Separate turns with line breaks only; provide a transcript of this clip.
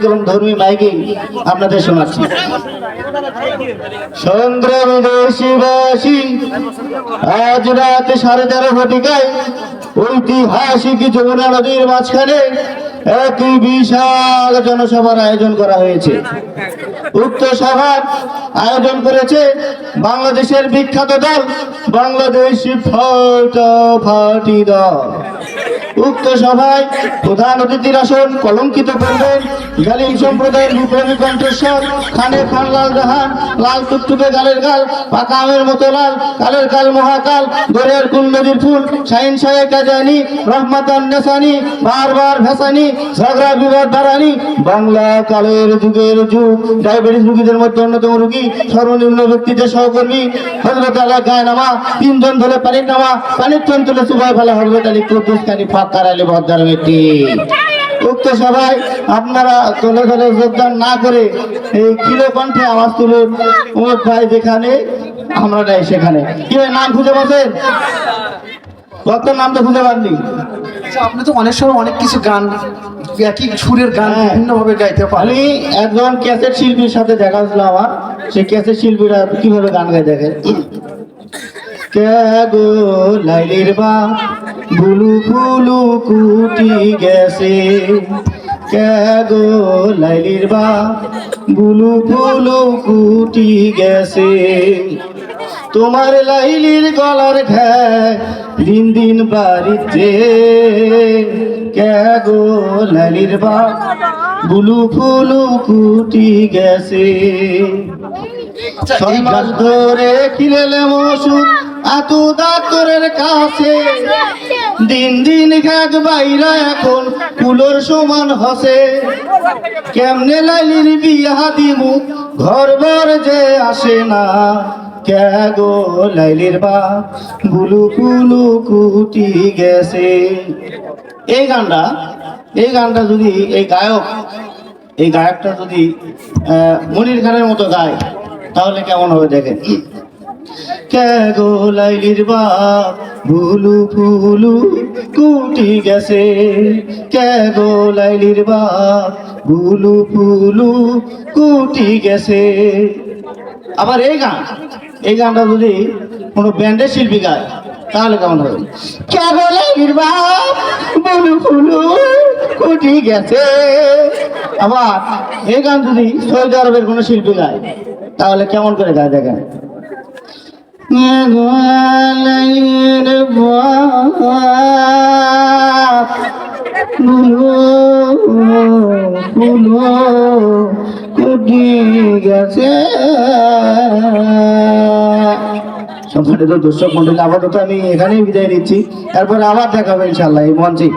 এবং ধর্মী মাইকিং আপনাদের শোনাচ্ছি। সংগ্রামী দেশবাসী, আজ রাত 11:30 ঘটিকায় ঐতিহাসিক যমুনা নদীর মাঝখানে একটি বিশাল জনসভার আয়োজন করা হয়েছে। উক্ত সভার আয়োজন করেছে বাংলাদেশের বিখ্যাত দল বাংলাদেশ ফাটাফাটি দল। উক্ত সভায় প্রধান অতিথির আসন কলঙ্কিত করবেন জালিম সম্প্রদায়ের বিপ্লবী কণ্ঠস্বর খানে খান লাল জাহান, লাল টুকটুকে গালের গাল, পাকা আমের মতো লাল, কালের কাল মহাকাল, দরিয়ার কুল নদীর ফুল, শাহিন শাহে কাজানি, রহমাতান নেসানি, বারবার ভেসানি, ঝগড়া বিবাদ ধারানি, বাংলা কালের যুগের যুগ, ডায়াবেটিস রোগীদের মধ্যে অন্যতম রোগী, সর্বনিম্ন ব্যক্তিদের সহকর্মী হযরত আলী গায়ে নামা, 3 জন ধরে পানির নামা, পানির টন তুলে সুবাই ফেলা হযরত আলী কুদ্দুস কানি ফাক্কার আলী ভদ্দার ব্যক্তি। উক্ত সভায় আপনারা দলে দলে যোগদান না করে এই কিলো কণ্ঠে আওয়াজ তুলুন, অমুক ভাই যেখানে আমরা নাই সেখানে। কি নাম খুঁজে পাচ্ছেন? কত নাম তো খুঁজে পাননি।
আপনি তো অনেক সময় অনেক কিছু গান, একই সুরের গান বিভিন্ন ভাবে গাইতে পারেন।
আমি একজন ক্যাসেট শিল্পীর সাথে দেখা হয়েছিল আমার, সেই ক্যাসেট শিল্পীরা কিভাবে গান গাই দেখেন। কে গো লাইলির বা বুলু ফুলু কুটি গেছে, কে গো লাইলির বা বুলু ফুলু কুটি গেছে, তোমার লাইলির গলার ঘায় দিন দিন বাড়িতে, কে গো লাইলির বা বুলু ফুলু কুটি গেছে। সব গাছ ধরে খিলেলে মসুদ আতু ডাক্তারের কাছে, দিন দিন ঘাট বাইরা এখন কুলোর সমান হসে, কেমনে লাইলির বিয়া দিমু ঘর বার যে আসে না, কে গো লাইলির বা বুলু ফুলু কুটি গেছে। এই গানটা যদি এই গায়কটা যদি মনির খানের মতো গায় তাহলে কেমন হবে দেখেন। কে গো লাইলির বাপ বুলু ফুলু কুটি গেছে, কে গো লাইলির বাপ বুলু ফুলু কুটি গেছে। আবার এই গানটা যদি কোনো ব্যান্ডের শিল্পী গায় তাহলে কেমন হবে। কে গো লাইলির বাপ বুলু ফুলু কুটি গেছে। আবার এই গান যদি সৌদি আরবের কোনো শিল্পী গায় তাহলে কেমন করে গায় দেখেন। সম্মানিত দর্শক মন্ডলী, আপাতত আমি এখানেই বিদায় নিচ্ছি, তারপরে আবার দেখা হবে ইনশাআল্লাহ এই মঞ্চে।